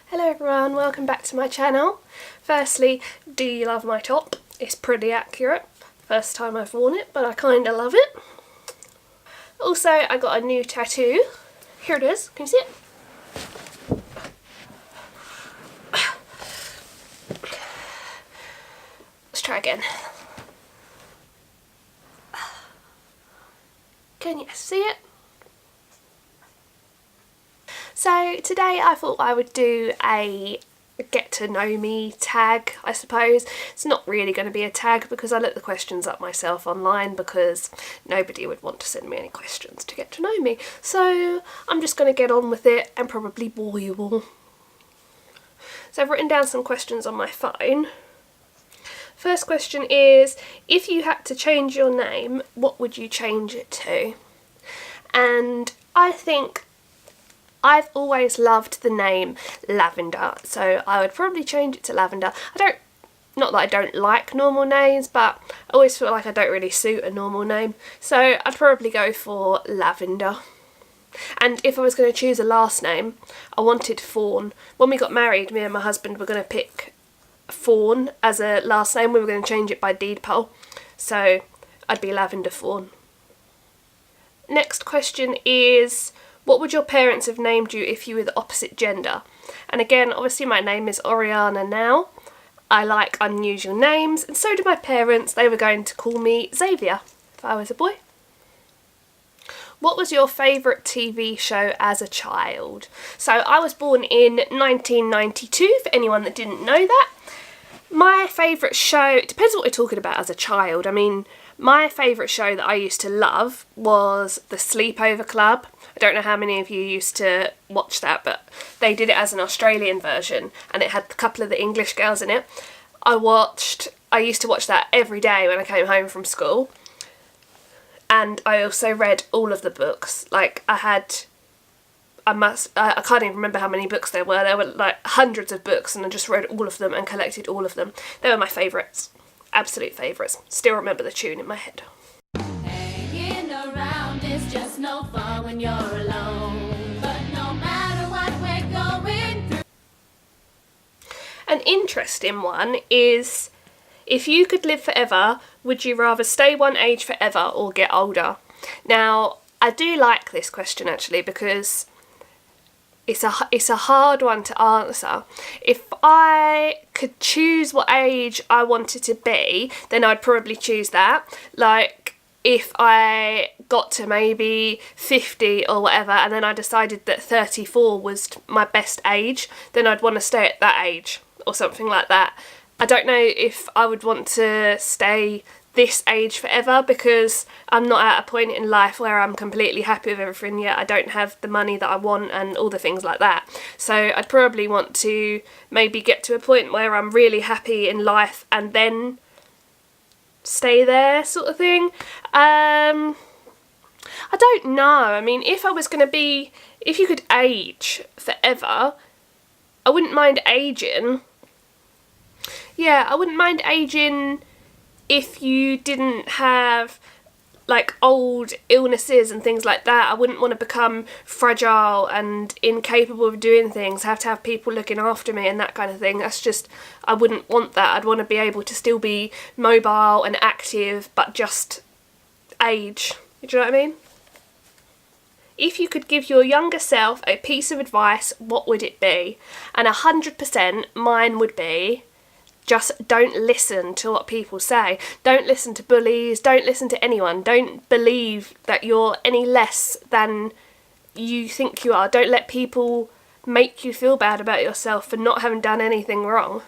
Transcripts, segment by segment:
Hello everyone, welcome back to my channel. Firstly, do you love my top? It's pretty accurate. First time I've worn it, but I kinda love it. Also, I got a new tattoo. Here it is, can you see it? Let's try again. Can you see it? So today I thought I would do a get to know me tag, I suppose. It's not really going to be a tag because I looked the questions up myself online because nobody would want to send me any questions to get to know me. So I'm just going to get on with it and probably bore you all. So I've written down some questions on my phone. First question is, if you had to change your name, what would you change it to? And I think I've always loved the name Lavender, so I would probably change it to Lavender. Not that I don't like normal names, but I always feel like I don't really suit a normal name, so I'd probably go for Lavender. And if I was going to choose a last name, I wanted Fawn. When we got married, me and my husband were going to pick Fawn as a last name. We were going to change it by deed poll, so I'd be Lavender Fawn. Next question is, what would your parents have named you if you were the opposite gender? And again, obviously my name is Oriana now. I like unusual names, and so do my parents. They were going to call me Xavier if I was a boy. What was your favourite TV show as a child? So I was born in 1992, for anyone that didn't know that. My favourite show, it depends what we're talking about as a child. I mean, my favourite show that I used to love was The Sleepover Club. I don't know how many of you used to watch that, but they did it as an Australian version and it had a couple of the English girls in it. I used to watch that every day when I came home from school. And I also read all of the books. Like I can't even remember how many books there were. There were like hundreds of books and I just read all of them and collected all of them. They were my favourites. Absolute favourites. Still remember the tune in my head. Hanging around is just no fun when you're alone. But no matter what we're going through. An interesting one is, if you could live forever, would you rather stay one age forever or get older? Now, I do like this question actually because it's a hard one to answer. If I could choose what age I wanted to be, then I'd probably choose that. Like, if I got to maybe 50 or whatever and then I decided that 34 was my best age, then I'd want to stay at that age or something like that. I don't know if I would want to stay this age forever because I'm not at a point in life where I'm completely happy with everything yet. I don't have the money that I want and all the things like that. So I'd probably want to maybe get to a point where I'm really happy in life and then stay there, sort of thing. I don't know. I mean, if you could age forever, I wouldn't mind aging. Yeah, I wouldn't mind aging if you didn't have like old illnesses and things like that. I wouldn't want to become fragile and incapable of doing things, have to have people looking after me and that kind of thing. That's just, I wouldn't want that. I'd want to be able to still be mobile and active, but just age. Do you know what I mean? If you could give your younger self a piece of advice, what would it be? And 100% mine would be, just don't listen to what people say. Don't listen to bullies. Don't listen to anyone. Don't believe that you're any less than you think you are. Don't let people make you feel bad about yourself for not having done anything wrong.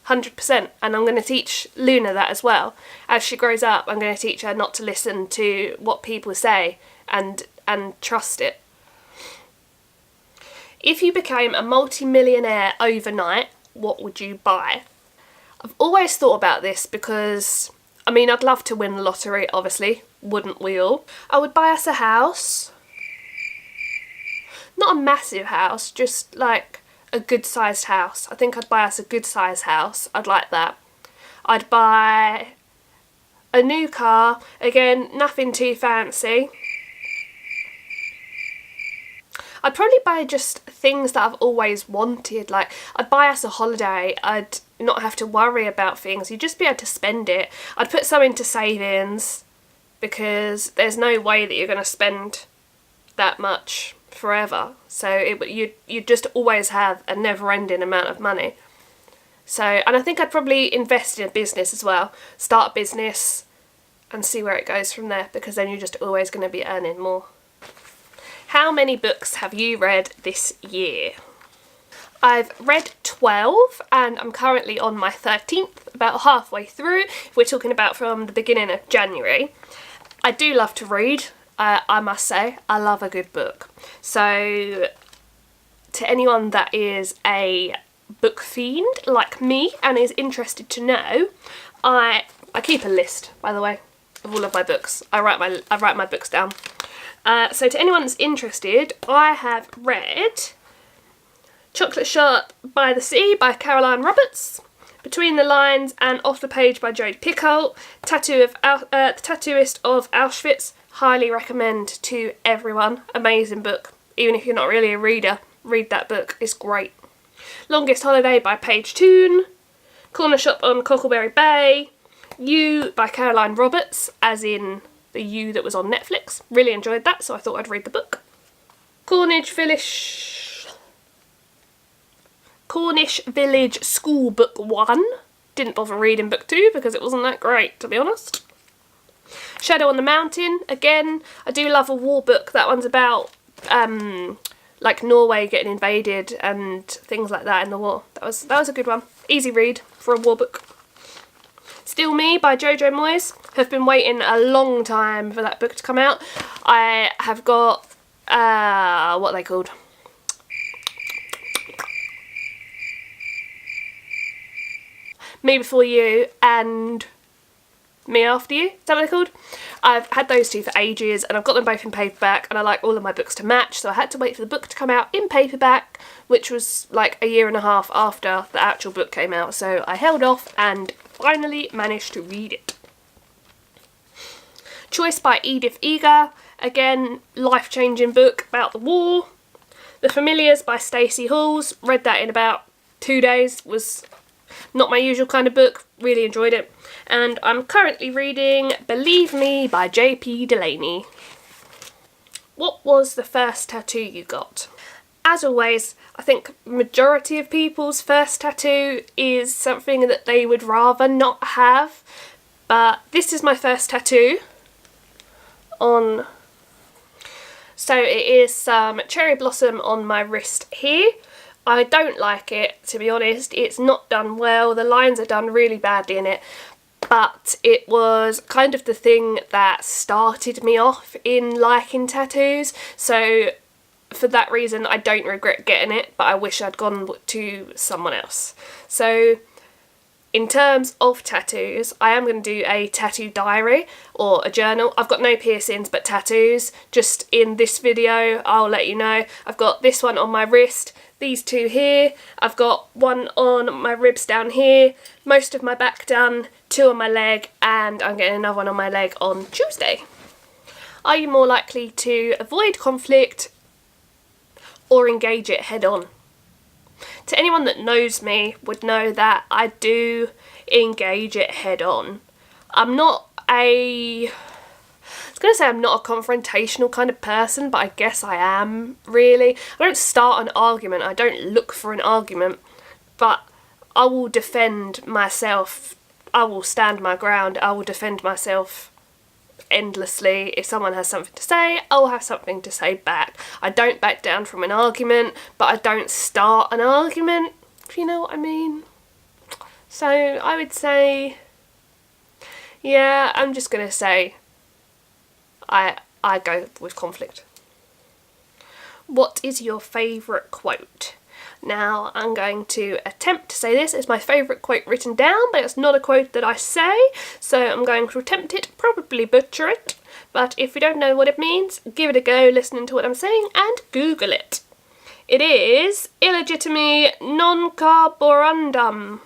100%. And I'm going to teach Luna that as well. As she grows up, I'm going to teach her not to listen to what people say and trust it. If you became a multi-millionaire overnight, what would you buy? I've always thought about this because, I mean, I'd love to win the lottery, obviously. Wouldn't we all? I would buy us a house. Not a massive house, just like a good-sized house. I think I'd buy us a good-sized house. I'd like that. I'd buy a new car. Again, nothing too fancy. I'd probably buy just things that I've always wanted. Like, I'd buy us a holiday, I'd not have to worry about things, you'd just be able to spend it. I'd put some into savings, because there's no way that you're going to spend that much forever. So you'd just always have a never-ending amount of money. So, and I think I'd probably invest in a business as well. Start a business and see where it goes from there, because then you're just always going to be earning more. How many books have you read this year? I've read 12 and I'm currently on my 13th, about halfway through, if we're talking about from the beginning of January. I do love to read, I must say. I love a good book. So to anyone that is a book fiend like me and is interested to know, I keep a list, by the way, of all of my books. I write my books down. So to anyone that's interested, I have read Chocolate Shop by the Sea by Caroline Roberts, Between the Lines and Off the Page by Jodi Picoult, The Tattooist of Auschwitz, highly recommend to everyone. Amazing book. Even if you're not really a reader, read that book, it's great. Longest Holiday by Paige Toon, Corner Shop on Cockleberry Bay, You by Caroline Roberts, as in the You that was on Netflix. Really enjoyed that, so I thought I'd read the book. Cornish Village School Book 1. Didn't bother reading Book 2 because it wasn't that great, to be honest. Shadow on the Mountain, again, I do love a war book. That one's about like Norway getting invaded and things like that in the war. That was a good one. Easy read for a war book. Still Me by Jojo Moyes. Have been waiting a long time for that book to come out. I have got, what are they called? Me Before You and Me After You, is that what they're called? I've had those two for ages and I've got them both in paperback, and I like all of my books to match, so I had to wait for the book to come out in paperback, which was like a year and a half after the actual book came out, so I held off and finally managed to read it. Choice by Edith Eger, again, life-changing book about the war. The Familiars by Stacey Halls, read that in about 2 days, was not my usual kind of book, really enjoyed it. And I'm currently reading Believe Me by J.P. Delaney. What was the first tattoo you got? As always, I think majority of people's first tattoo is something that they would rather not have, but this is my first tattoo on. So it is some cherry blossom on my wrist here. I don't like it, to be honest. It's not done well. The lines are done really badly in it. But it was kind of the thing that started me off in liking tattoos. So for that reason, I don't regret getting it, but I wish I'd gone to someone else. So in terms of tattoos, I am going to do a tattoo diary or a journal. I've got no piercings but tattoos. Just in this video, I'll let you know. I've got this one on my wrist, these two here. I've got one on my ribs down here, most of my back done, 2 on my leg, and I'm getting another one on my leg on Tuesday. Are you more likely to avoid conflict or engage it head on? To anyone that knows me would know that I do engage it head on. I'm not a confrontational kind of person, but I guess I am, really. I don't start an argument, I don't look for an argument, but I will defend myself. I will stand my ground. I will defend myself endlessly. If someone has something to say, I'll have something to say back. I don't back down from an argument, but I don't start an argument, if you know what I mean. So I would say, yeah, I'm just going to say I go with conflict. What is your favourite quote? Now, I'm going to attempt to say this. It's my favourite quote written down, but it's not a quote that I say, so I'm going to attempt it, probably butcher it. But if you don't know what it means, give it a go listening to what I'm saying and Google it. It is illegitimi non carborundum.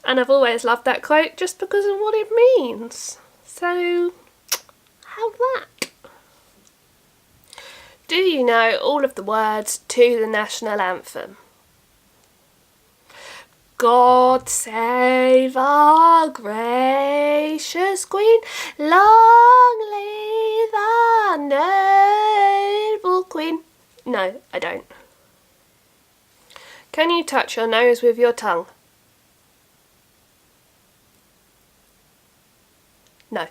And I've always loved that quote just because of what it means. So, have that. Do you know all of the words to the national anthem? God save our gracious Queen, long live our noble Queen. No, I don't. Can you touch your nose with your tongue? No.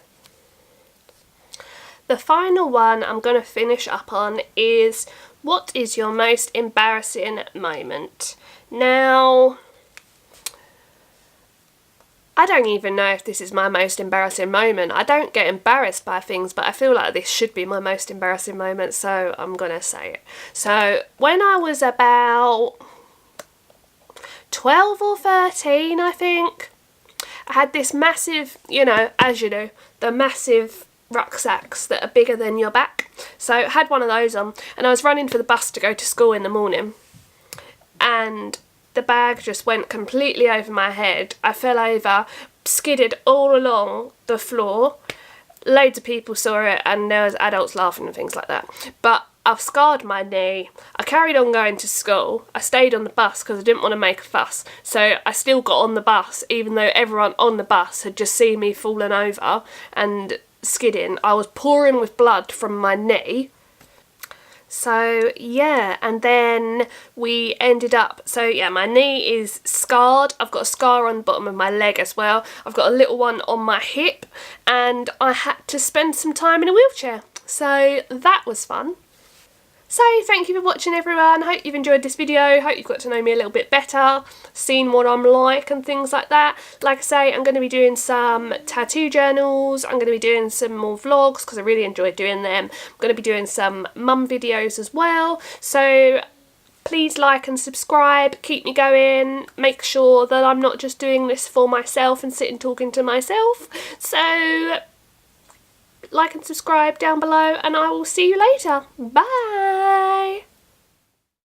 The final one I'm going to finish up on is, what is your most embarrassing moment? Now, I don't even know if this is my most embarrassing moment. I don't get embarrassed by things, but I feel like this should be my most embarrassing moment, so I'm going to say it. So, when I was about 12 or 13, I think, I had this massive, you know, as you do, the massive rucksacks that are bigger than your back. So I had one of those on, and I was running for the bus to go to school in the morning, and the bag just went completely over my head. I fell over, skidded all along the floor. Loads of people saw it, and there was adults laughing and things like that. But I've scarred my knee. I carried on going to school. I stayed on the bus because I didn't want to make a fuss. So I still got on the bus, even though everyone on the bus had just seen me falling over and skidding. I was pouring with blood from my knee. So yeah, and then we ended up, so yeah, my knee is scarred. I've got a scar on the bottom of my leg as well. I've got a little one on my hip, and I had to spend some time in a wheelchair. So that was fun. So thank you for watching, everyone. Hope you've enjoyed this video. Hope you've got to know me a little bit better, seen what I'm like and things like that. Like I say, I'm going to be doing some tattoo journals. I'm going to be doing some more vlogs because I really enjoy doing them. I'm going to be doing some mum videos as well. So please like and subscribe. Keep me going. Make sure that I'm not just doing this for myself and sitting talking to myself. So like and subscribe down below, and I will see you later. Bye!